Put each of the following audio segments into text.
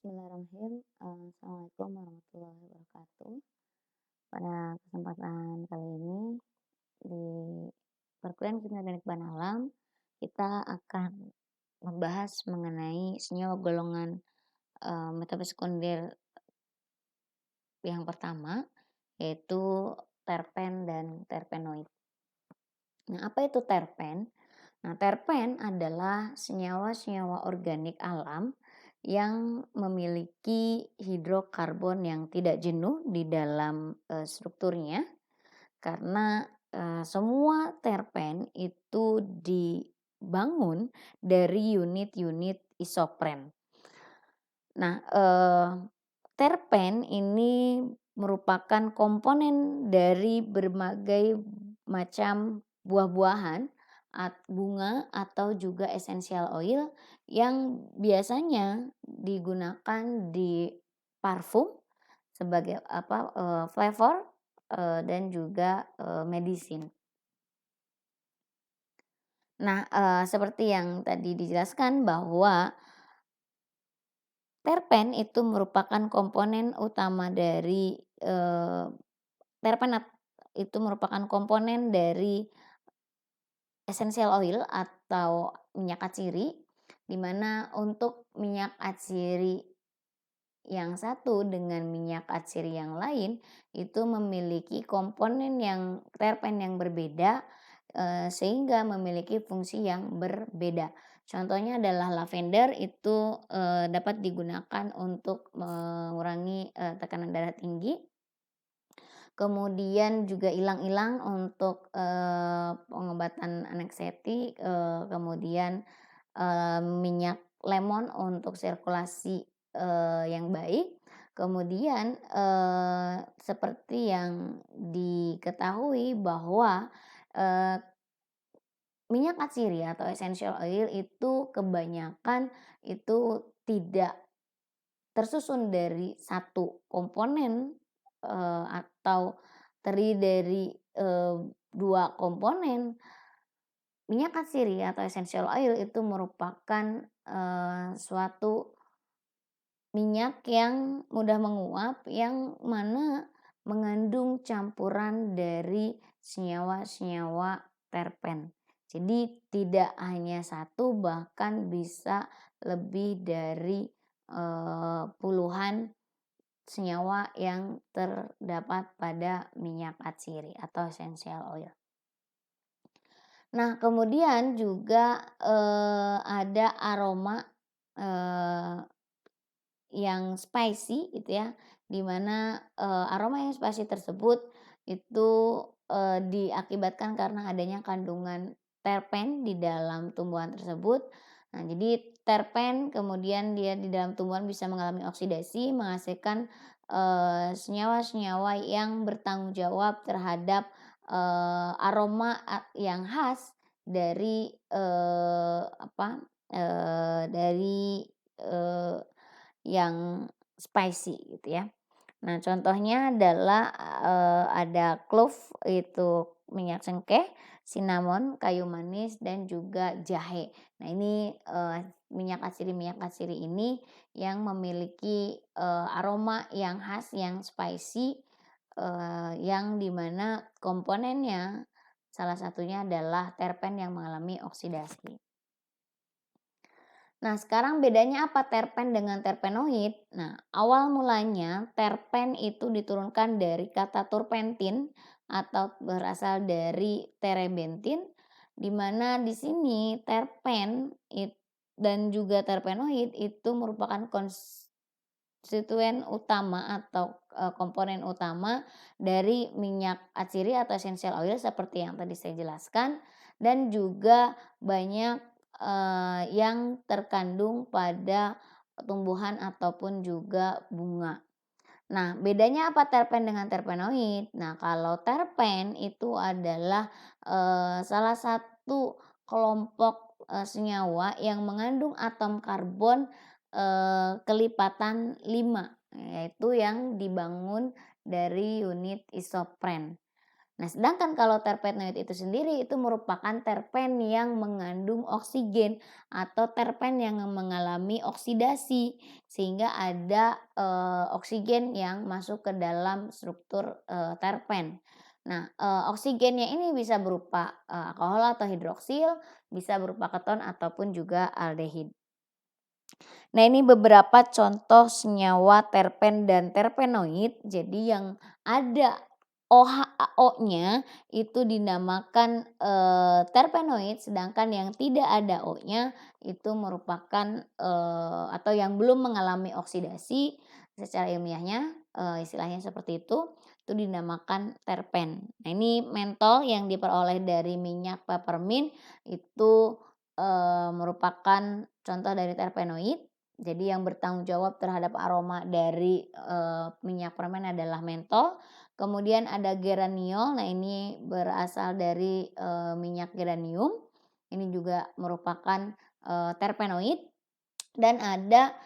Bismillahirrahmanirrahim. Assalamualaikum warahmatullahi wabarakatuh. Pada kesempatan kali ini di perkuliahan kimia organik bahan alam, kita akan membahas mengenai senyawa golongan metode sekunder yang pertama, yaitu terpen dan terpenoid. Nah, apa itu terpen? Nah, terpen adalah senyawa-senyawa organik alam yang memiliki hidrokarbon yang tidak jenuh di dalam strukturnya, karena semua terpen itu dibangun dari unit-unit isopren. Nah, terpen ini merupakan komponen dari berbagai macam buah-buahan, bunga atau juga essential oil yang biasanya digunakan di parfum sebagai flavor, dan juga medicine. Nah, seperti yang tadi dijelaskan bahwa terpen itu merupakan komponen utama dari terpenat itu merupakan komponen dari essential oil atau minyak atsiri, di mana untuk minyak atsiri yang satu dengan minyak atsiri yang lain itu memiliki komponen yang terpen yang berbeda, sehingga memiliki fungsi yang berbeda. Contohnya adalah lavender itu dapat digunakan untuk mengurangi tekanan darah tinggi. Kemudian juga ilang-ilang untuk pengobatan aneksetik, kemudian minyak lemon untuk sirkulasi yang baik. Kemudian seperti yang diketahui bahwa eee, minyak atsiri atau essential oil itu kebanyakan itu tidak tersusun dari satu komponen, atau terdiri dari 2 komponen. Minyak atsiri atau essential oil itu merupakan suatu minyak yang mudah menguap, yang mana mengandung campuran dari senyawa-senyawa terpen. Jadi tidak hanya satu, bahkan bisa lebih dari puluhan senyawa yang terdapat pada minyak atsiri atau essential oil. Nah, kemudian juga ada aroma eee yang spicy gitu ya, di mana aroma yang spicy tersebut itu diakibatkan karena adanya kandungan terpen di dalam tumbuhan tersebut. Nah, jadi terpen kemudian dia di dalam tumbuhan bisa mengalami oksidasi, menghasilkan senyawa-senyawa yang bertanggung jawab terhadap aroma yang khas dari dari eee yang spicy gitu ya. Nah, contohnya adalah ada clove itu minyak cengkeh, cinnamon kayu manis dan juga jahe. Nah, ini minyak atsiri ini yang memiliki aroma yang khas yang spicy, yang dimana komponennya salah satunya adalah terpen yang mengalami oksidasi. Nah, sekarang bedanya apa terpen dengan terpenoid? Nah, awal mulanya terpen itu diturunkan dari kata turpentin atau berasal dari terebentin, di mana di sini terpen dan juga terpenoid itu merupakan konstituen utama atau komponen utama dari minyak atsiri atau essential oil seperti yang tadi saya jelaskan, dan juga banyak yang terkandung pada tumbuhan ataupun juga bunga. Nah, bedanya apa terpen dengan terpenoid? Nah, kalau terpen itu adalah salah satu kelompok senyawa yang mengandung atom karbon kelipatan 5, yaitu yang dibangun dari unit isopren. Nah, sedangkan kalau terpenoid itu sendiri itu merupakan terpen yang mengandung oksigen atau terpen yang mengalami oksidasi sehingga ada, oksigen yang masuk ke dalam struktur, terpen. Nah, oksigennya ini bisa berupa, alkohol atau hidroksil, bisa berupa keton ataupun juga aldehid. Nah, ini beberapa contoh senyawa terpen dan terpenoid. Jadi yang ada O-nya itu dinamakan, terpenoid, sedangkan yang tidak ada O-nya itu merupakan, atau yang belum mengalami oksidasi secara ilmiahnya, istilahnya seperti itu dinamakan terpen. Nah, ini mentol yang diperoleh dari minyak peppermint itu, merupakan contoh dari terpenoid. Jadi yang bertanggung jawab terhadap aroma dari, minyak permen adalah mentol. Kemudian ada geraniol, nah ini berasal dari, minyak geranium. Ini juga merupakan, terpenoid. Dan ada,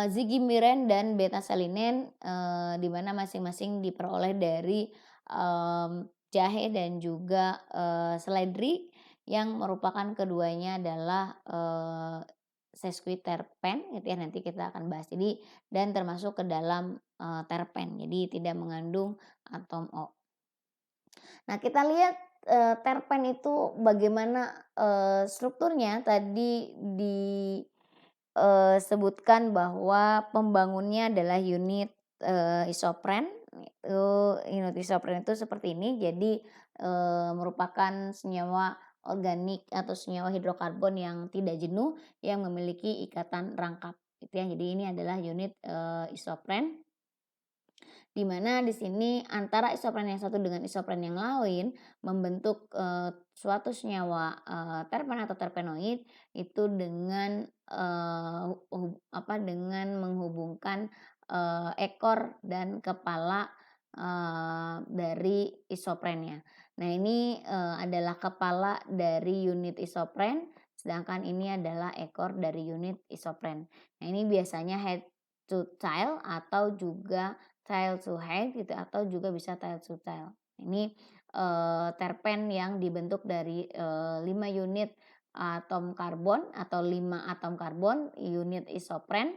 zigimiren dan beta-salinen, di mana masing-masing diperoleh dari, jahe dan juga, seledri yang merupakan keduanya adalah, sesquiterpen gitu ya, nanti kita akan bahas. Jadi dan termasuk ke dalam, terpen, jadi tidak mengandung atom O. Nah, kita lihat, terpen itu bagaimana, strukturnya. Tadi disebutkan bahwa pembangunnya adalah unit, isopren. Unit isopren itu seperti ini. Jadi, merupakan senyawa organik atau senyawa hidrokarbon yang tidak jenuh yang memiliki ikatan rangkap gitu ya. Jadi ini adalah unit, isopren. Di mana di sini antara isopren yang satu dengan isopren yang lain membentuk, suatu senyawa, terpen atau terpenoid itu dengan, dengan menghubungkan, ekor dan kepala, dari isoprennya. Nah, ini, adalah kepala dari unit isopren, sedangkan ini adalah ekor dari unit isopren. Nah, ini biasanya head to tail atau juga tail to head gitu atau juga bisa tail to tail. Ini, terpen yang dibentuk dari, 5 unit atom karbon atau 5 atom karbon unit isopren.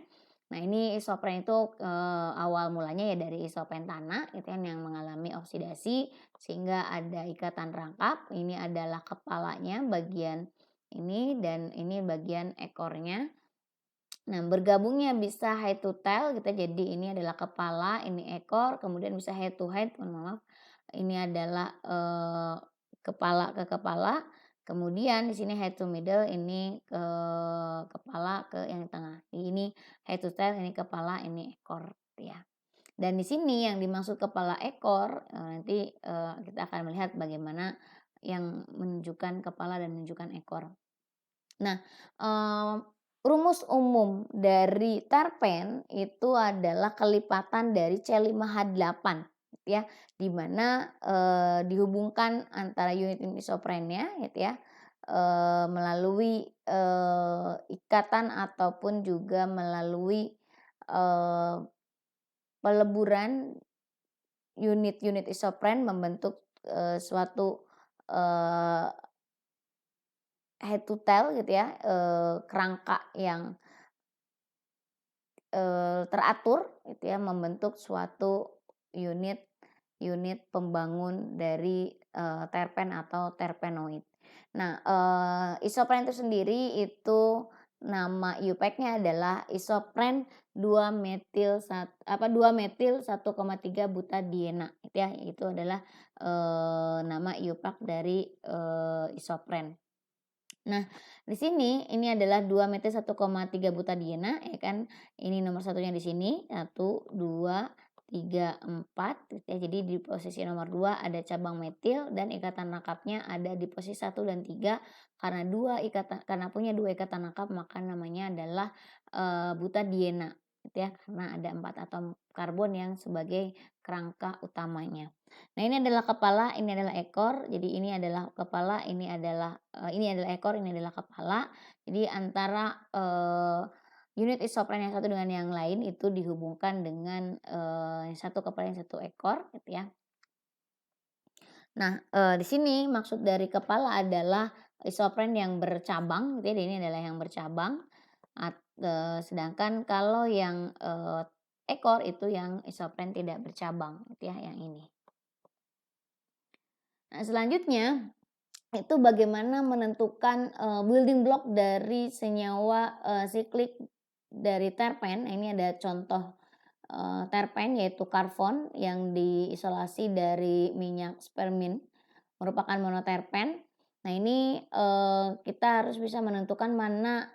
Nah, ini isopren itu, awal mulanya ya dari isopentana itu kan yang mengalami oksidasi sehingga ada ikatan rangkap. Ini adalah kepalanya bagian ini dan ini bagian ekornya. Nah, bergabungnya bisa head to tail gitu, jadi ini adalah kepala, ini ekor, kemudian bisa head to head, mohon maaf, ini adalah, kepala ke kepala, kemudian di sini head to middle, ini ke kepala ke yang tengah. Ini head to tail, ini kepala, ini ekor, gitu ya. Dan di sini yang dimaksud kepala ekor, nanti, kita akan melihat bagaimana yang menunjukkan kepala dan menunjukkan ekor. Nah, rumus umum dari terpen itu adalah kelipatan dari C5H8 gitu ya, di mana, dihubungkan antara unit isoprennya gitu ya, melalui, ikatan ataupun juga melalui, eee, peleburan unit-unit isopren membentuk, suatu, eee head to tail gitu ya, kerangka yang, teratur gitu ya, membentuk suatu unit unit pembangun dari, terpen atau terpenoid. Nah, isopren itu sendiri itu nama IUPAC-nya adalah isopren 2-metil 1,3 butadiena gitu ya, itu adalah, nama IUPAC dari, isopren. Nah, di sini ini adalah 2-metil 1,3 butadiena ya kan. Ini nomor satunya di sini 1, 2, 3, 4 gitu ya. Jadi di posisi nomor 2 ada cabang metil dan ikatan rangkapnya ada di posisi 1 dan 3 karena punya 2 ikatan rangkap maka namanya adalah, butadiena gitu ya. Karena ada 4 atom karbon yang sebagai kerangka utamanya. Nah, ini adalah kepala, ini adalah ekor. Jadi ini adalah kepala, ini adalah ekor, ini adalah kepala. Jadi antara, unit isopren yang satu dengan yang lain itu dihubungkan dengan, yang satu kepala, yang satu ekor gitu ya. Nah, di sini maksud dari kepala adalah isopren yang bercabang gitu ya, ini adalah yang bercabang, sedangkan kalau yang, ekor itu yang isopren tidak bercabang gitu ya, yang ini. Nah, selanjutnya itu bagaimana menentukan, building block dari senyawa, siklik dari terpen. Nah, ini ada contoh, terpen yaitu karbon yang diisolasi dari minyak spermin, merupakan monoterpen. Nah, ini, kita harus bisa menentukan mana,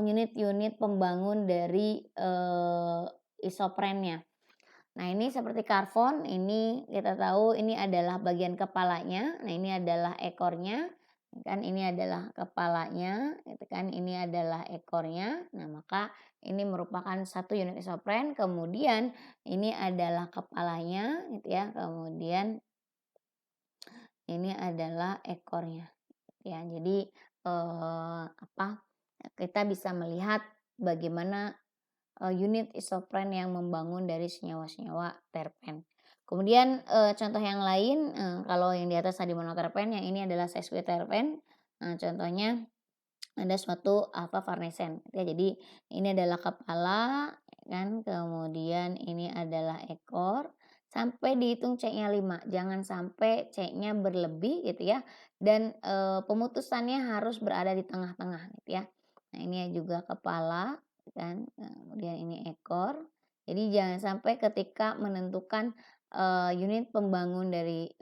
unit-unit pembangun dari, isoprennya. Nah, ini seperti karbon, ini kita tahu ini adalah bagian kepalanya, nah ini adalah ekornya, kan ini adalah kepalanya, gitu kan, ini adalah ekornya. Nah, maka ini merupakan satu unit isopren, kemudian ini adalah kepalanya, gitu ya, kemudian ini adalah ekornya, ya. Jadi, kita bisa melihat bagaimana unit isopren yang membangun dari senyawa-senyawa terpen. Kemudian, contoh yang lain, kalau yang di atas tadi monoterpen, yang ini adalah sesquiterpen. Nah, contohnya ada suatu alpha farnesen, ya. Jadi ini adalah kepala, kan, kemudian ini adalah ekor, sampai dihitung C-nya 5, jangan sampai C-nya berlebih gitu ya, dan, pemutusannya harus berada di tengah-tengah gitu ya. Nah, ini juga kepala kan, kemudian ini ekor. Jadi jangan sampai ketika menentukan, unit pembangun dari,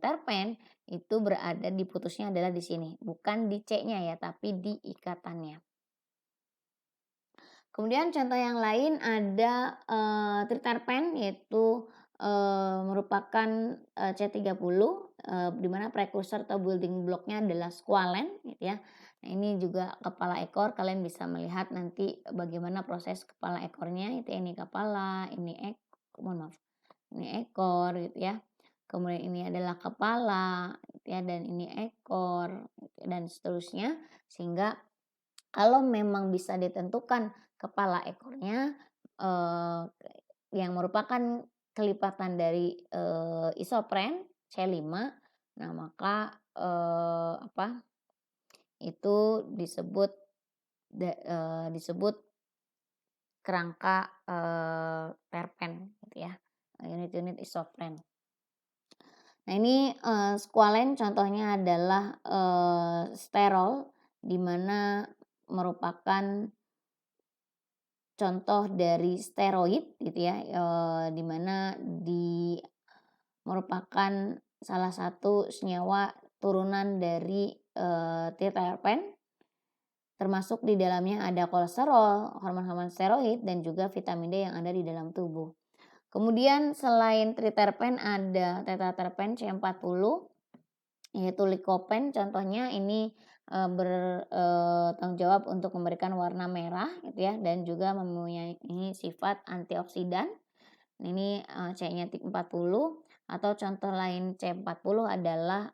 terpen itu berada di putusnya adalah di sini, bukan di C-nya ya, tapi di ikatannya. Kemudian contoh yang lain ada, triterpen yaitu, merupakan, C30, di mana prekursor atau building block-nya adalah squalen gitu ya. Nah, ini juga kepala ekor, kalian bisa melihat nanti bagaimana proses kepala ekornya, itu ini kepala, mohon maaf, ini ekor gitu ya. Kemudian ini adalah kepala gitu ya, dan ini ekor gitu, dan seterusnya. Sehingga kalau memang bisa ditentukan kepala ekornya, eee, yang merupakan kelipatan dari, isopren C5, nah maka, itu disebut disebut kerangka, terpen gitu ya, unit-unit isopren. Nah, ini, squalen contohnya adalah, sterol, di mana merupakan contoh dari steroid gitu ya, di mana merupakan salah satu senyawa turunan dari, triterpen, termasuk di dalamnya ada kolesterol, hormon-hormon steroid, dan juga vitamin D yang ada di dalam tubuh. Kemudian selain triterpen ada tetraterpen C40, yaitu likopen, contohnya ini, bertanggung jawab untuk memberikan warna merah gitu ya, dan juga mempunyai sifat antioksidan. Ini, C-nya 40, atau contoh lain C40 adalah,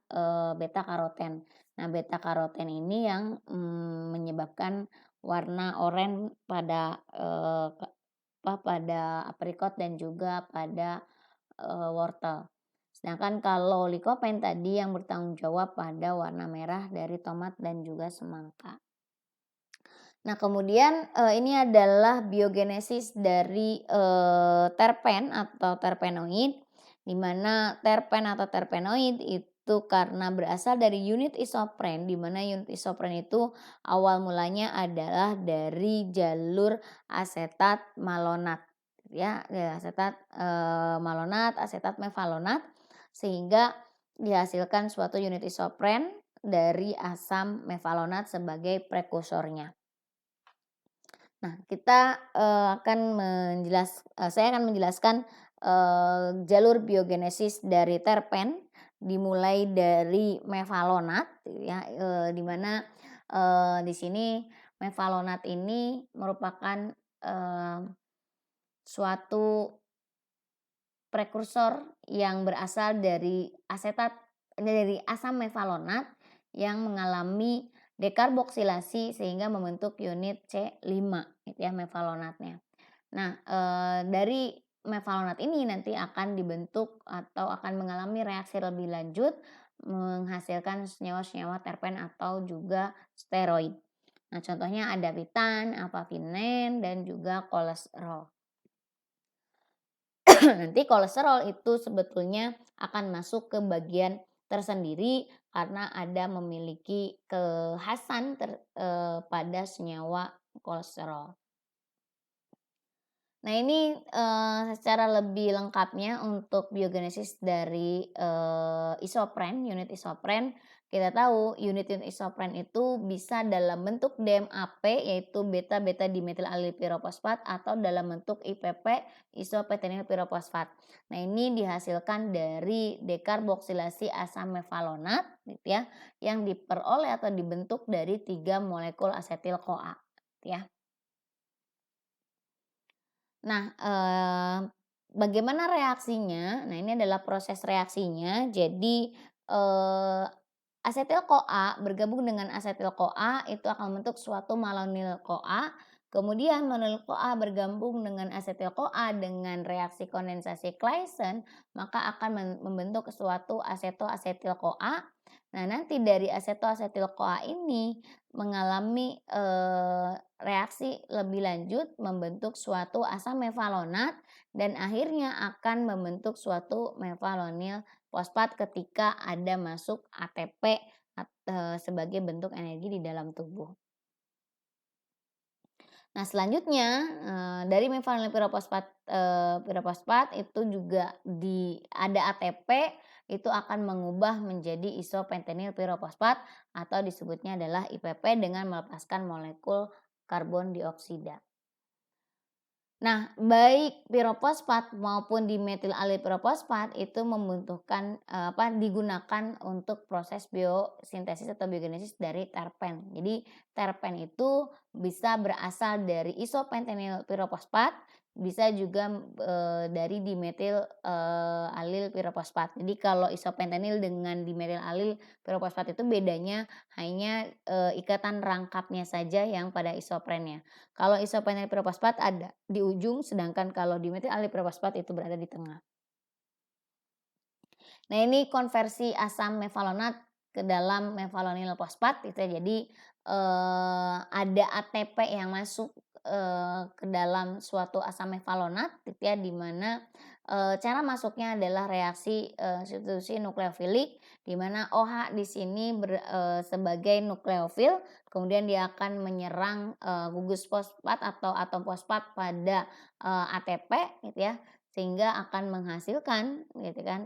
beta karoten. Nah, beta karoten ini yang, menyebabkan warna oranye pada, pada aprikot dan juga pada, wortel. Sedangkan kalau likopen tadi yang bertanggung jawab pada warna merah dari tomat dan juga semangka. Nah, kemudian, ini adalah biogenesis dari, terpen atau terpenoid, di mana terpen atau terpenoid itu karena berasal dari unit isopren, di mana unit isopren itu awal mulanya adalah dari jalur asetat malonat, ya, asetat, malonat, asetat mevalonat, sehingga dihasilkan suatu unit isopren dari asam mevalonat sebagai prekursornya. Nah, saya akan menjelaskan, jalur biogenesis dari terpen, dimulai dari mevalonat gitu ya, di mana, di sini mevalonat ini merupakan, suatu prekursor yang berasal dari asam mevalonat yang mengalami dekarboksilasi sehingga membentuk unit C5 gitu ya, mevalonatnya. Nah, dari mevalonat ini nanti akan dibentuk atau akan mengalami reaksi lebih lanjut menghasilkan senyawa-senyawa terpen atau juga steroid. Nah, contohnya ada pitan, apavinen, dan juga kolesterol. Nanti kolesterol itu sebetulnya akan masuk ke bagian tersendiri karena ada memiliki kekhasan pada senyawa kolesterol. Nah ini, secara lebih lengkapnya untuk biogenesis dari, isopren, unit isopren. Kita tahu unit-unit isopren itu bisa dalam bentuk DMAP yaitu beta-beta dimetil-alil-pirofosfat atau dalam bentuk IPP, isopentenyl pirofosfat. Nah ini dihasilkan dari dekarboksilasi asam mevalonat gitu ya, yang diperoleh atau dibentuk dari 3 molekul asetil-CoA ya. Nah, bagaimana reaksinya? Nah, ini adalah proses reaksinya. Jadi, asetil-CoA bergabung dengan asetil-CoA itu akan membentuk suatu malonyl-CoA. Kemudian malonyl-CoA bergabung dengan asetil-CoA dengan reaksi kondensasi Claisen, maka akan membentuk suatu aseto-asetil-CoA. Nah, nanti dari aseto-asetil-CoA ini mengalami, reaksi lebih lanjut membentuk suatu asam mevalonat dan akhirnya akan membentuk suatu mevalonil fosfat ketika ada masuk ATP sebagai bentuk energi di dalam tubuh. Nah selanjutnya, dari mevalonil pirofosfat itu juga ada ATP itu akan mengubah menjadi isopentenyl pirofosfat atau disebutnya adalah IPP dengan melepaskan molekul karbon dioksida. Nah, baik pirofosfat maupun dimetil alil pirofosfat itu membutuhkan digunakan untuk proses biosintesis atau biogenesis dari terpen. Jadi terpen itu bisa berasal dari isopentenyl pirofosfat, bisa juga dari dimetil alil pirofosfat. Jadi kalau isopentenyl dengan dimetil alil pirofosfat itu bedanya hanya ikatan rangkapnya saja yang pada isoprennya. Kalau isopenil pirofosfat ada di ujung, sedangkan kalau dimetil alil pirofosfat itu berada di tengah. Nah, ini konversi asam mevalonat ke dalam mevalonil fosfat itu ya. Jadi, ada ATP yang masuk, ke dalam suatu asam mevalonat gitu ya, di mana, cara masuknya adalah reaksi, substitusi nukleofilik, di mana OH di sini sebagai nukleofil, kemudian dia akan menyerang, gugus fosfat atau atom fosfat pada, ATP gitu ya, sehingga akan menghasilkan gitu kan,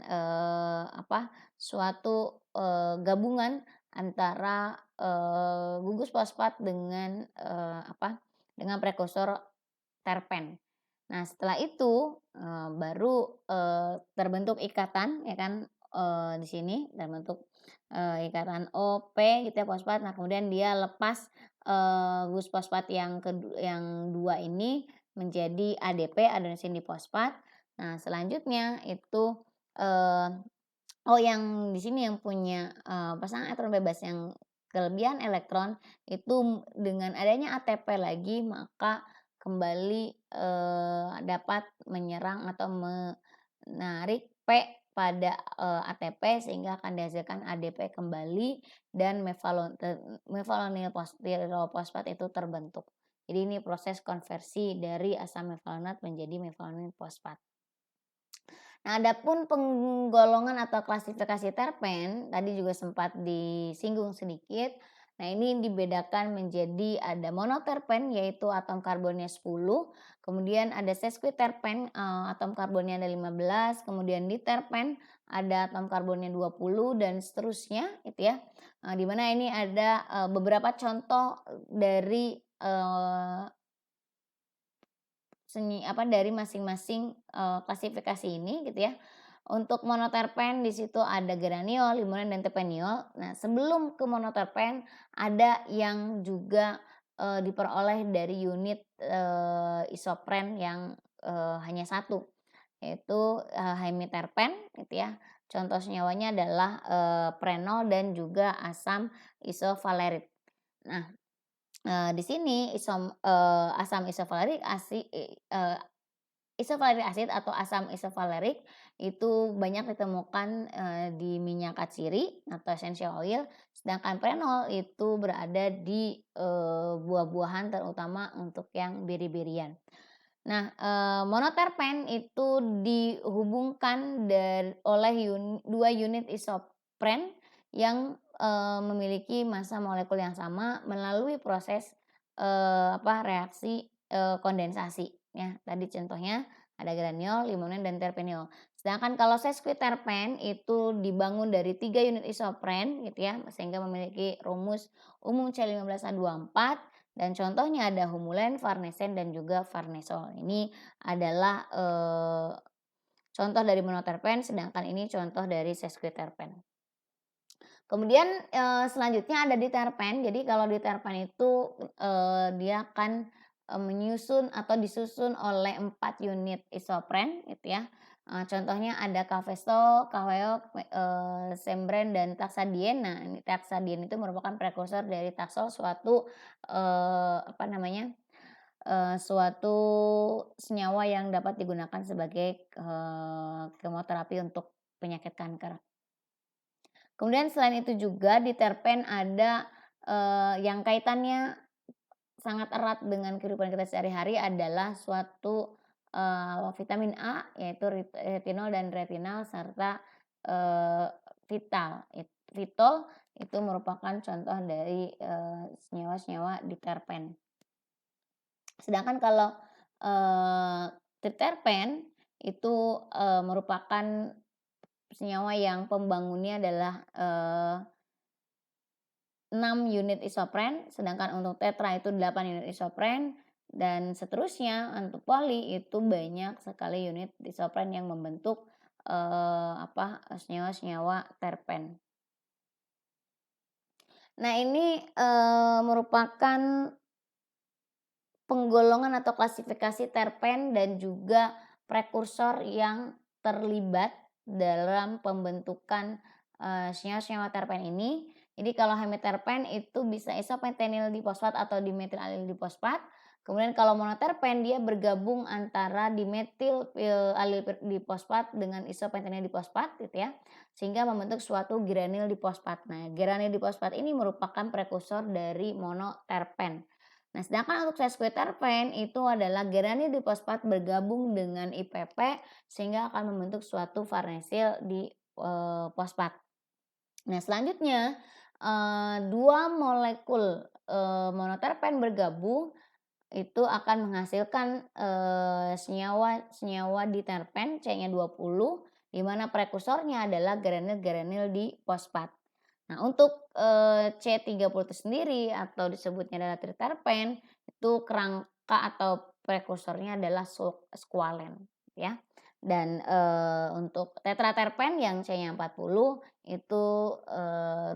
suatu, gabungan antara, gugus fosfat dengan, dengan prekursor terpen. Nah setelah itu, baru, terbentuk ikatan ya kan, di sini terbentuk, ikatan OP gitu ya fosfat. Nah kemudian dia lepas, gugus fosfat yang 2 ini menjadi ADP, adenosin difosfat. Nah selanjutnya itu, yang di sini yang punya, pasangan elektron bebas yang kelebihan elektron itu dengan adanya ATP lagi maka kembali, dapat menyerang atau menarik P pada, ATP sehingga akan dihasilkan ADP kembali dan mevalonil pirofosfat itu terbentuk. Jadi ini proses konversi dari asam mevalonat menjadi mevalonil fosfat. Nah, adapun penggolongan atau klasifikasi terpen tadi juga sempat disinggung sedikit. Nah, ini dibedakan menjadi ada monoterpen yaitu atom karbonnya 10, kemudian ada sesquiterpen atom karbonnya ada 15, kemudian diterpen ada atom karbonnya 20 dan seterusnya gitu ya. Di mana ini ada beberapa contoh dari dari masing-masing, klasifikasi ini gitu ya. Untuk monoterpen di situ ada geraniol, limonen, dan terpeniol. Nah, sebelum ke monoterpen ada yang juga, diperoleh dari unit, isopren yang, hanya satu, yaitu, hemiterpen gitu ya. Contoh senyawanya adalah, prenol dan juga asam isovalerit. Nah, di sini asam isofalerik Isovaleric acid atau asam isovalerik itu banyak ditemukan, di minyak katsiri atau essential oil, sedangkan prenol itu berada di, buah-buahan terutama untuk yang beri-berian. Nah, monoterpen itu dihubungkan oleh 2 unit isopren yang, memiliki massa molekul yang sama melalui proses, reaksi, kondensasi ya. Tadi contohnya ada geraniol, limonene, dan terpeniol. Sedangkan kalau sesquiterpen itu dibangun dari 3 unit isopren gitu ya, sehingga memiliki rumus umum C15H24 dan contohnya ada humulen, farnesen, dan juga farnesol. Ini adalah, contoh dari monoterpen, sedangkan ini contoh dari sesquiterpen. Kemudian, selanjutnya ada diterpen. Jadi kalau diterpen itu, dia akan, menyusun atau disusun oleh 4 unit isopren gitu ya. Contohnya ada Kafesto, Kaweok, Sembren, dan Taxadiene. Nah, ini Taxadiene itu merupakan prekursor dari taksol, suatu, suatu senyawa yang dapat digunakan sebagai, kemoterapi untuk penyakit kanker. Kemudian selain itu juga di terpen ada, yang kaitannya sangat erat dengan kehidupan kita sehari-hari adalah suatu, vitamin A yaitu retinol dan retinal serta, eee, Fitol itu merupakan contoh dari, senyawa-senyawa di terpen. Sedangkan kalau, triterpen itu, merupakan senyawa yang pembangunnya adalah, 6 unit isopren, sedangkan untuk tetra itu 8 unit isopren, dan seterusnya untuk poli itu banyak sekali unit isopren yang membentuk, senyawa-senyawa terpen. Nah ini, merupakan penggolongan atau klasifikasi terpen dan juga prekursor yang terlibat dalam pembentukan, senyawa-senyawa terpen ini. Jadi kalau hemiterpen itu bisa isopentenyl difosfat atau dimetil alil difosfat. Kemudian kalau monoterpen dia bergabung antara dimetil alil difosfat dengan isopentenyl difosfat gitu ya, sehingga membentuk suatu geranil difosfat. Nah, geranil difosfat ini merupakan prekursor dari monoterpen. Nah, sedangkan untuk sesquiterpen itu adalah geranil difosfat bergabung dengan IPP sehingga akan membentuk suatu farnesil di, fosfat. Nah, selanjutnya, 2 molekul, monoterpen bergabung itu akan menghasilkan, senyawa diterpen C-nya 20 di mana prekursornya adalah geranil-geranil difosfat. Nah, untuk, C30 itu sendiri atau disebutnya adalah triterpen, itu kerangka atau prekursornya adalah squalen ya. Dan, untuk tetraterpen yang C-nya 40 itu,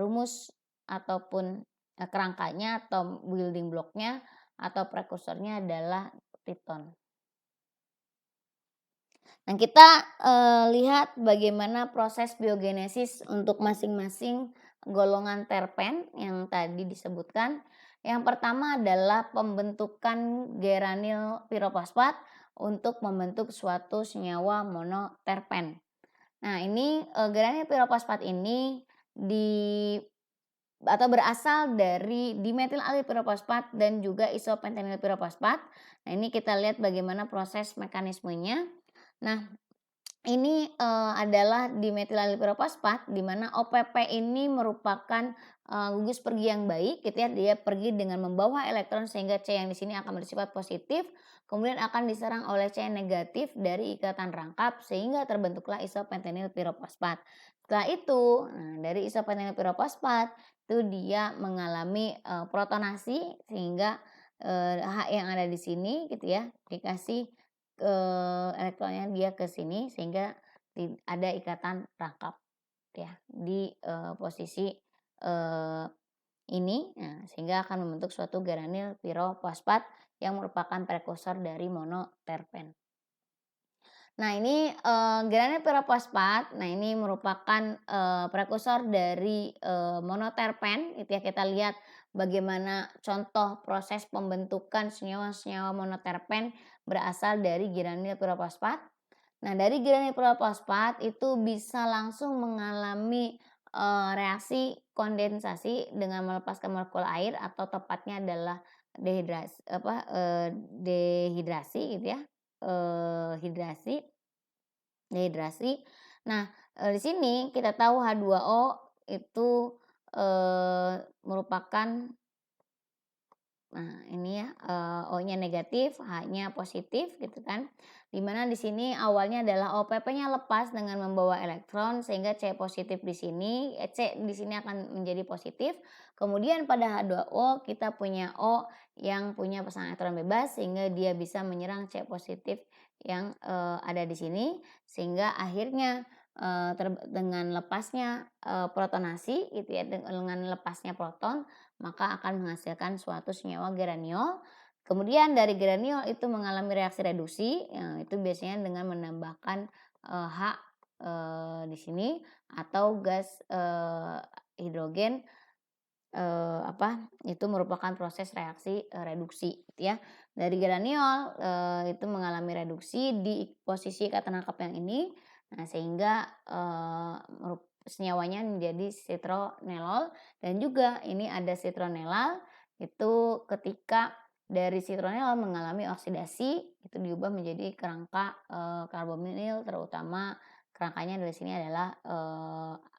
rumus ataupun, kerangkanya atau building block-nya atau prekursornya adalah Triton. Nah, kita, lihat bagaimana proses biogenesis untuk masing-masing golongan terpen yang tadi disebutkan. Yang pertama adalah pembentukan geranil pirofosfat untuk membentuk suatu senyawa monoterpen. Nah, ini, geranil pirofosfat ini berasal dari dimetil alil pirofosfat dan juga isopentenyl pirofosfat. Nah, ini kita lihat bagaimana proses mekanismenya. Nah, ini, adalah dimetil alil pirofosfat di mana OPP ini merupakan, gugus pergi yang baik gitu ya, dia pergi dengan membawa elektron sehingga C yang di sini akan bersifat positif, kemudian akan diserang oleh C negatif dari ikatan rangkap sehingga terbentuklah isopentenyl pirofosfat. Setelah itu, nah dari isopentenyl pirofosfat itu dia mengalami, protonasi sehingga, H yang ada di sini gitu ya, dikasih elektronnya dia ke sini sehingga ada ikatan rangkap ya di, posisi, eee, ini. Nah, sehingga akan membentuk suatu geranil pirofosfat yang merupakan prekursor dari monoterpen. Nah, ini, geranil pirofosfat, nah ini merupakan, prekursor dari, monoterpen gitu ya. Kita lihat bagaimana contoh proses pembentukan senyawa-senyawa monoterpen berasal dari geranil pirofosfat. Nah, dari geranil pirofosfat itu bisa langsung mengalami, reaksi kondensasi dengan melepaskan molekul air atau tepatnya adalah dehidrasi gitu ya, hidrasi dehidrasi. Nah, di sini kita tahu H2O itu, merupakan, nah ini ya, O-nya negatif, H-nya positif gitu kan. Di mana di sini awalnya adalah OPP-nya lepas dengan membawa elektron sehingga C positif di sini, C di sini akan menjadi positif. Kemudian pada H2O kita punya O yang punya pasangan elektron bebas sehingga dia bisa menyerang C positif yang, ada di sini sehingga akhirnya, dengan lepasnya, protonasi gitu ya, dengan lepasnya proton maka akan menghasilkan suatu senyawa geraniol. Kemudian dari geraniol itu mengalami reaksi reduksi, itu biasanya dengan menambahkan, H, di sini atau gas, hidrogen, itu merupakan proses reaksi, reduksi gitu ya. Dari geraniol, itu mengalami reduksi di posisi ikatan rangkap yang ini, nah sehingga, senyawanya menjadi citronelol dan juga ini ada citronelal, itu ketika dari citronelal mengalami oksidasi, itu diubah menjadi kerangka, karbonil terutama kerangkanya dari sini adalah,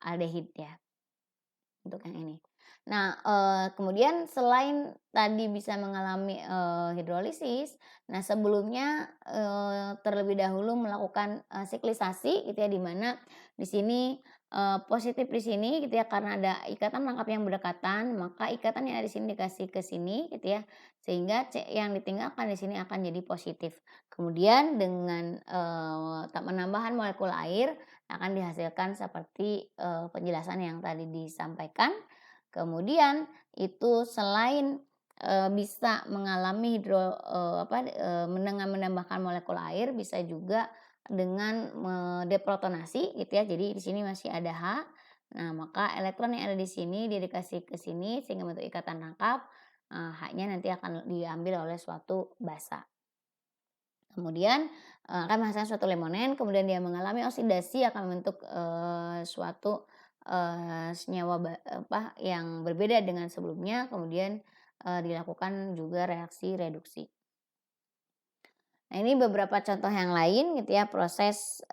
aldehid ya. Untuk yang ini. Nah, kemudian selain tadi bisa mengalami, hidrolisis, nah sebelumnya, terlebih dahulu melakukan, siklisasi gitu ya, di mana di sini, positif di sini gitu ya, karena ada ikatan rangkap yang berdekatan, maka ikatan yang ada di sini dikasih ke sini gitu ya, sehingga C yang ditinggalkan di sini akan jadi positif. Kemudian dengan, penambahan molekul air akan dihasilkan seperti, penjelasan yang tadi disampaikan. Kemudian itu selain, bisa mengalami dengan menambahkan molekul air, bisa juga dengan deprotonasi gitu ya. Jadi di sini masih ada H. Nah, maka elektron yang ada di sini dia dikasih ke sini sehingga bentuk ikatan rangkap, H-nya nanti akan diambil oleh suatu basa. Kemudian, akan menghasilkan suatu lemonen, kemudian dia mengalami oksidasi akan membentuk, suatu, senyawa yang berbeda dengan sebelumnya, kemudian, dilakukan juga reaksi reduksi. Nah, ini beberapa contoh yang lain gitu ya, proses,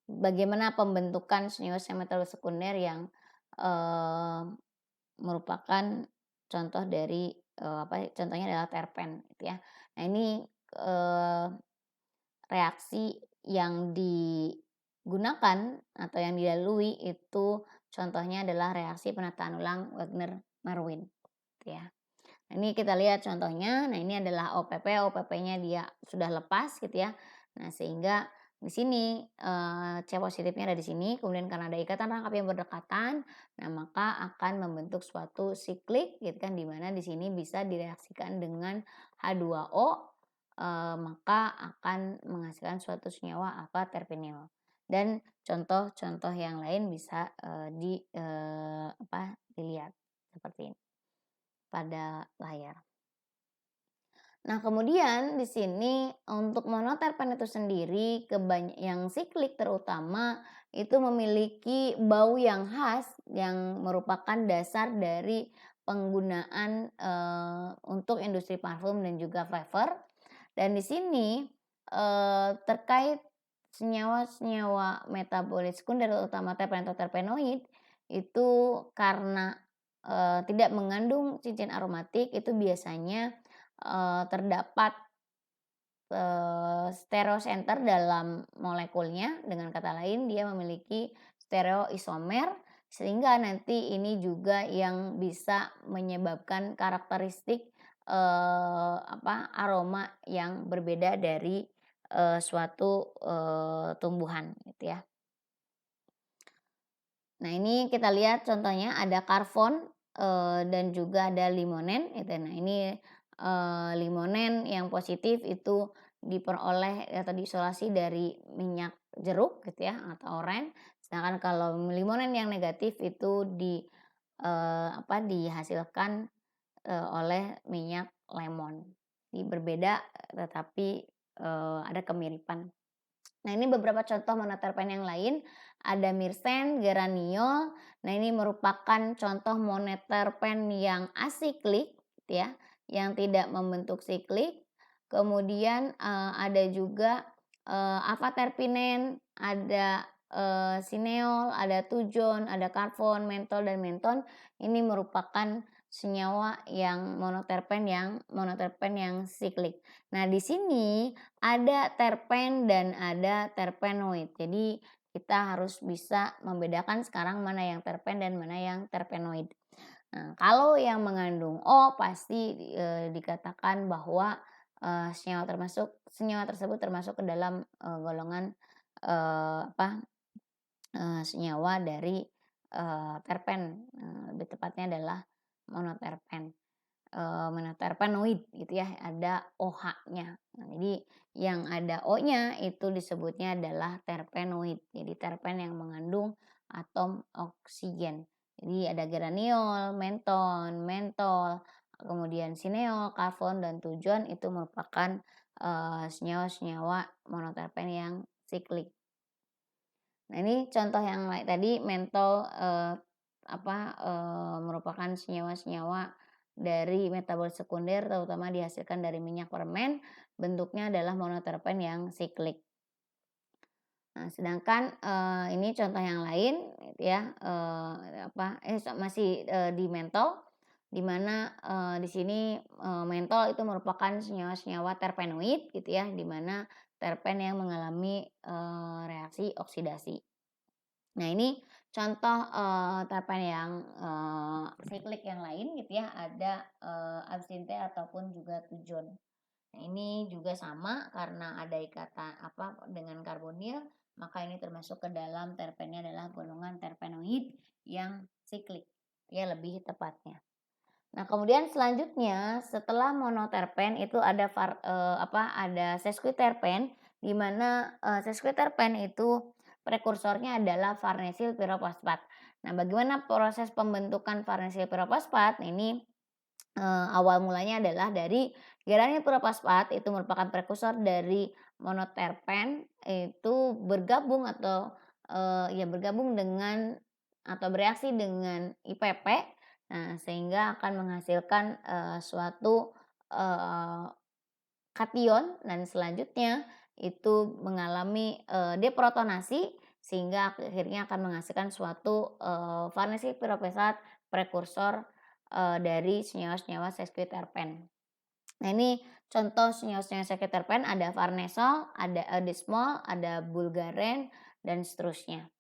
bagaimana pembentukan senyawa-senyawa metode sekunder yang, eee, merupakan contoh dari, contohnya adalah terpen gitu ya. Nah ini, eee, reaksi yang digunakan atau yang dilalui itu contohnya adalah reaksi penataan ulang Wagner-Marwin gitu ya. Nah ini kita lihat contohnya, nah ini adalah OPP, OPP-nya dia sudah lepas gitu ya. Nah sehingga di sini, C positifnya ada di sini, kemudian karena ada ikatan rangkap yang berdekatan, nah maka akan membentuk suatu siklik gitu kan, di mana di sini bisa direaksikan dengan H2O, maka akan menghasilkan suatu senyawa terpenil. Dan contoh-contoh yang lain bisa, dilihat seperti ini pada layar. Nah, kemudian di sini untuk monoterpen itu sendiri yang siklik terutama itu memiliki bau yang khas yang merupakan dasar dari penggunaan, untuk industri parfum dan juga flavor. Dan di sini, terkait senyawa-senyawa metabolit sekunder terutama terpen atau terpenoid itu karena, tidak mengandung cincin aromatik itu biasanya, terdapat, stereocenter dalam molekulnya, dengan kata lain dia memiliki stereoisomer sehingga nanti ini juga yang bisa menyebabkan karakteristik, aroma yang berbeda dari, suatu, tumbuhan gitu ya. Nah ini kita lihat contohnya ada karbon, dan juga ada limonen gitu. Nah ini, limonen yang positif itu diperoleh atau diisolasi dari minyak jeruk gitu ya atau oren. Sedangkan kalau limonen yang negatif itu dihasilkan, oleh minyak lemon. Jadi berbeda tetapi, ada kemiripan. Nah, ini beberapa contoh monoterpen yang lain, ada myrcene, geraniol. Nah, ini merupakan contoh monoterpen yang asiklik gitu ya, yang tidak membentuk siklik. Kemudian, ada juga, afaterpinen, ada, sineol, ada tujon, ada karbon, mentol, dan menton. Ini merupakan senyawa yang monoterpen yang siklik. Nah, di sini ada terpen dan ada terpenoid. Jadi kita harus bisa membedakan sekarang mana yang terpen dan mana yang terpenoid. Nah, kalau yang mengandung O pasti, dikatakan bahwa, senyawa tersebut termasuk ke dalam, golongan, senyawa dari, terpen, lebih tepatnya adalah monoterpen. Monoterpenoid gitu ya, ada OH-nya. Nah, jadi yang ada O-nya itu disebutnya adalah terpenoid. Jadi terpen yang mengandung atom oksigen. Jadi ada geraniol, menton, mentol, kemudian sineol, karbon, dan tujon itu merupakan senyawa-senyawa monoterpen yang siklik. Nah, ini contoh yang lain tadi mentol, merupakan senyawa-senyawa dari metabolit sekunder terutama dihasilkan dari minyak permen, bentuknya adalah monoterpen yang siklik. Nah, sedangkan, ini contoh yang lain gitu ya, masih, di mentol, di mana, di sini, mentol itu merupakan senyawa-senyawa terpenoid gitu ya, di mana terpen yang mengalami, reaksi oksidasi. Nah, ini contoh, terpen yang, siklik yang lain gitu ya, ada, absinthe ataupun juga tujon. Nah, ini juga sama karena ada ikatan dengan karbonil, maka ini termasuk ke dalam terpennya adalah golongan terpenoid yang siklik, ya lebih tepatnya. Nah, kemudian selanjutnya setelah monoterpen itu ada sesquiterpen, di mana, sesquiterpen itu prekursornya adalah farnesil pirofosfat. Nah, bagaimana proses pembentukan farnesil pirofosfat? Nah, ini, awal mulanya adalah dari geranil pirofosfat itu merupakan prekursor dari monoterpen itu bergabung dengan atau bereaksi dengan IPP. Nah, sehingga akan menghasilkan, suatu, eee, kation dan selanjutnya itu mengalami, deprotonasi sehingga akhirnya akan menghasilkan suatu, farnesil pirofosfat prekursor, dari senyawa-senyawa sesquiterpen. Nah, ini contoh senyawa-senyawa sesquiterpen ada farnesol, ada eudismol, ada bulgaren, dan seterusnya.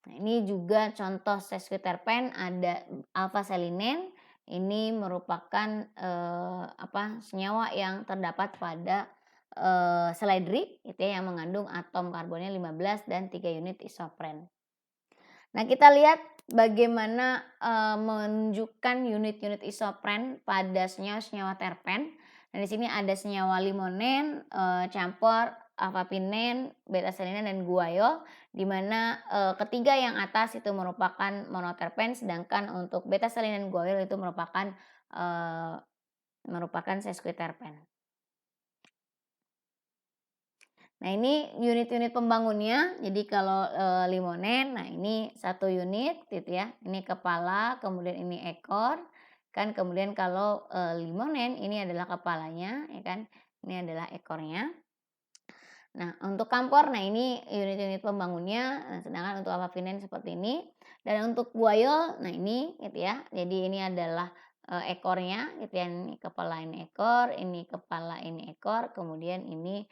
Nah, ini juga contoh sesquiterpen ada alpha-selinen, ini merupakan, senyawa yang terdapat pada, seledri itu ya yang mengandung atom karbonnya 15 dan 3 unit isopren. Nah, kita lihat bagaimana, menunjukkan unit-unit isopren pada senyawa-senyawa terpen. Nah, di sini ada senyawa limonen, campur avapinen, beta-selinen, dan guaiol, di mana, ketiga yang atas itu merupakan monoterpen, sedangkan untuk beta-selinen dan guaiol itu merupakan sesquiterpen. Nah, ini unit-unit pembangunnya. Jadi kalau, limonen, nah ini 1 unit gitu ya, ini kepala, kemudian ini ekor, kan. Kemudian kalau, limonen ini adalah kepalanya ya kan, ini adalah ekornya. Nah, untuk kampor, nah ini unit-unit pembangunnya, sedangkan untuk avapinen seperti ini. Dan untuk guaiol, nah ini gitu ya, jadi ini adalah, ekornya gitu ya, ini kepala, ini ekor, ini kepala, ini ekor, kemudian ini,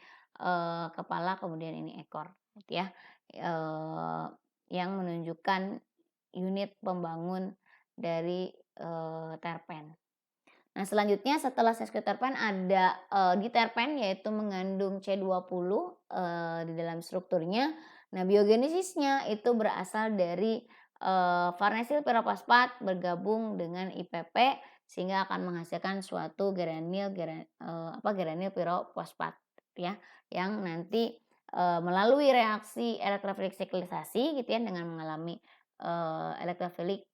kepala, kemudian ini ekor gitu ya, yang menunjukkan unit pembangun dari, terpen. Nah, selanjutnya setelah sesquiterpen ada, diterpen yaitu mengandung C20, di dalam strukturnya. Nah, biogenesisnya itu berasal dari, farnesil pirofosfat bergabung dengan IPP sehingga akan menghasilkan suatu geranil pirofosfat ya, yang nanti, melalui reaksi elektrofilik siklisasi gitu ya dengan mengalami, elektrofilik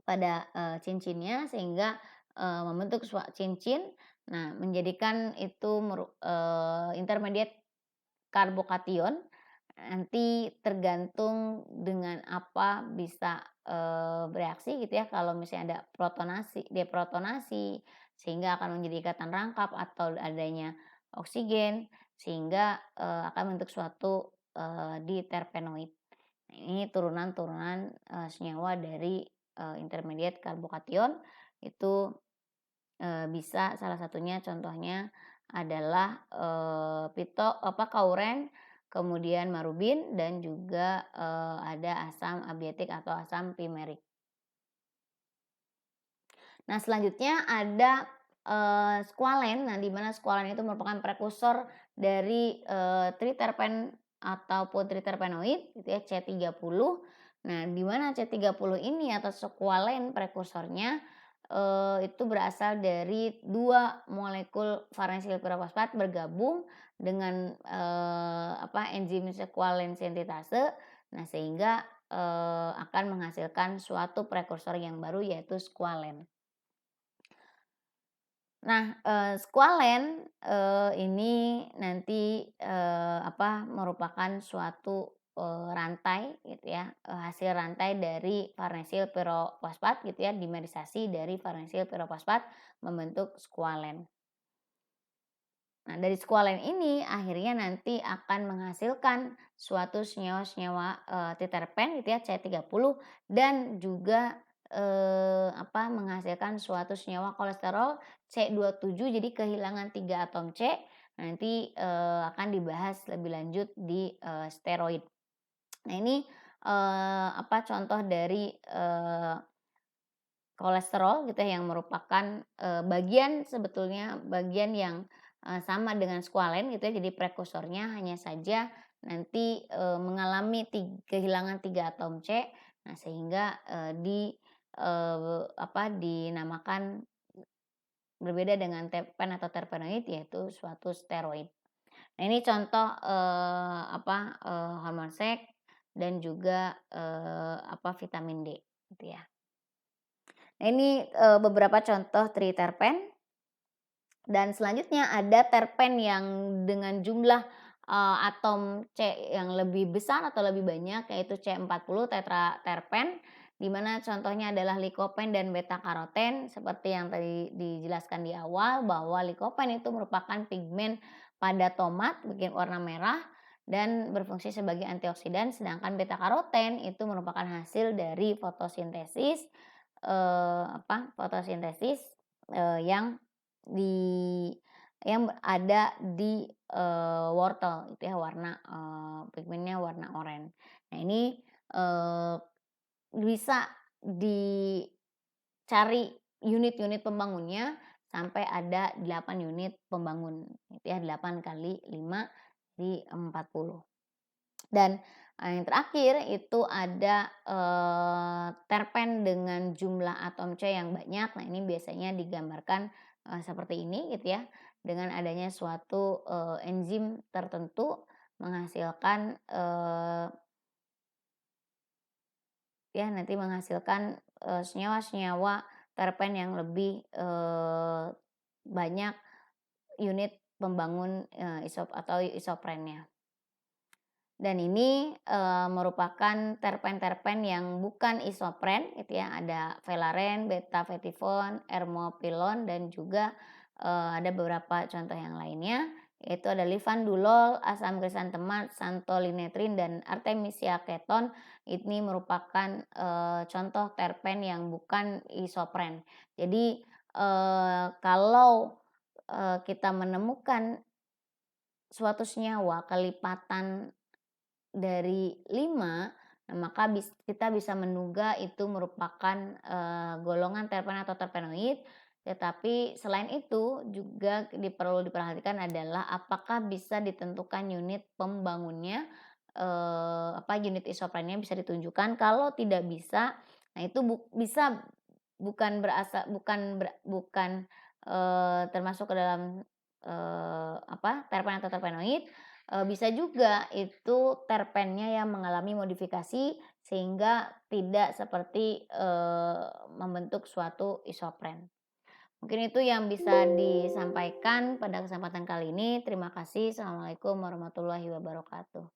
pada, cincinnya sehingga, membentuk cincin. Nah, menjadikan itu intermediate karbokation. Nanti tergantung dengan apa bisa, bereaksi gitu ya, kalau misalnya ada protonasi, deprotonasi, sehingga akan menjadi ikatan rangkap atau adanya oksigen, sehingga, akan membentuk suatu, diterpenoid. Nah, ini turunan-turunan, senyawa dari, intermediate karbokation itu, bisa salah satunya contohnya adalah, kauren, kemudian marubin dan juga, ada asam abietik atau asam pimerik. Nah, selanjutnya ada, squalen. Nah, di mana squalen itu merupakan prekursor dari, triterpen ataupun triterpenoid gitu ya, C30. Nah, di mana C30 ini atau squalen prekursornya, itu berasal dari 2 molekul varensil pirofosfat bergabung dengan, enzim squalen sintitase. Nah, sehingga, akan menghasilkan suatu prekursor yang baru yaitu squalen. Nah, squalen, ini nanti, merupakan suatu, rantai gitu ya, hasil rantai dari farnesil pirofosfat gitu ya, dimerisasi dari farnesil pirofosfat membentuk squalen. Nah, dari squalen ini akhirnya nanti akan menghasilkan suatu senyawa-senyawa, triterpen gitu ya, C30 dan juga, menghasilkan suatu senyawa kolesterol C27, jadi kehilangan 3 atom C. Nanti, akan dibahas lebih lanjut di, steroid. Nah, ini, contoh dari, kolesterol gitu ya, yang merupakan, bagian yang, sama dengan squalen gitu ya, jadi prekursornya hanya saja nanti, mengalami kehilangan 3 atom C. Nah, sehingga, dinamakan berbeda dengan terpen atau terpenoid yaitu suatu steroid. Nah, ini contoh, hormon seks dan juga, vitamin D gitu ya. Nah, ini, beberapa contoh triterpen dan selanjutnya ada terpen yang dengan jumlah, atom C yang lebih besar atau lebih banyak yaitu C40 tetraterpen, di mana contohnya adalah likopen dan beta karoten seperti yang tadi dijelaskan di awal bahwa likopen itu merupakan pigmen pada tomat bikin warna merah dan berfungsi sebagai antioksidan, sedangkan beta karoten itu merupakan hasil dari fotosintesis, yang di ada di, wortel itu ya warna, pigmennya warna oranye. Nah, ini, eee, bisa dicari unit-unit pembangunnya sampai ada 8 unit pembangun gitu ya, 8 kali 5 di 40. Dan, yang terakhir itu ada, terpen dengan jumlah atom C yang banyak. Nah, ini biasanya digambarkan, seperti ini gitu ya, dengan adanya suatu, enzim tertentu menghasilkan, nanti menghasilkan, senyawa-senyawa terpen yang lebih, banyak unit pembangun, isoprennya. Dan ini, merupakan terpen-terpen yang bukan isopren gitu ya, ada velaren, beta-vetifon, ermopilon dan juga, ada beberapa contoh yang lainnya, yaitu ada livandulol, asam krisantemat, santolinetrin, dan artemisia keton. Ini merupakan, contoh terpen yang bukan isopren. Jadi, kalau, kita menemukan suatu senyawa kelipatan dari 5, nah maka kita bisa menduga itu merupakan, golongan terpen atau terpenoid. Tetapi selain itu juga perlu diperhatikan adalah apakah bisa ditentukan unit pembangunnya, unit isoprennya bisa ditunjukkan. Kalau tidak bisa, nah itu bisa bukan berasa bukan ber bukan, termasuk ke dalam, terpen atau terpenoid, Bisa juga itu terpennya yang mengalami modifikasi sehingga tidak seperti, membentuk suatu isopren. Mungkin itu yang bisa disampaikan pada kesempatan kali ini. Terima kasih. Assalamualaikum warahmatullahi wabarakatuh.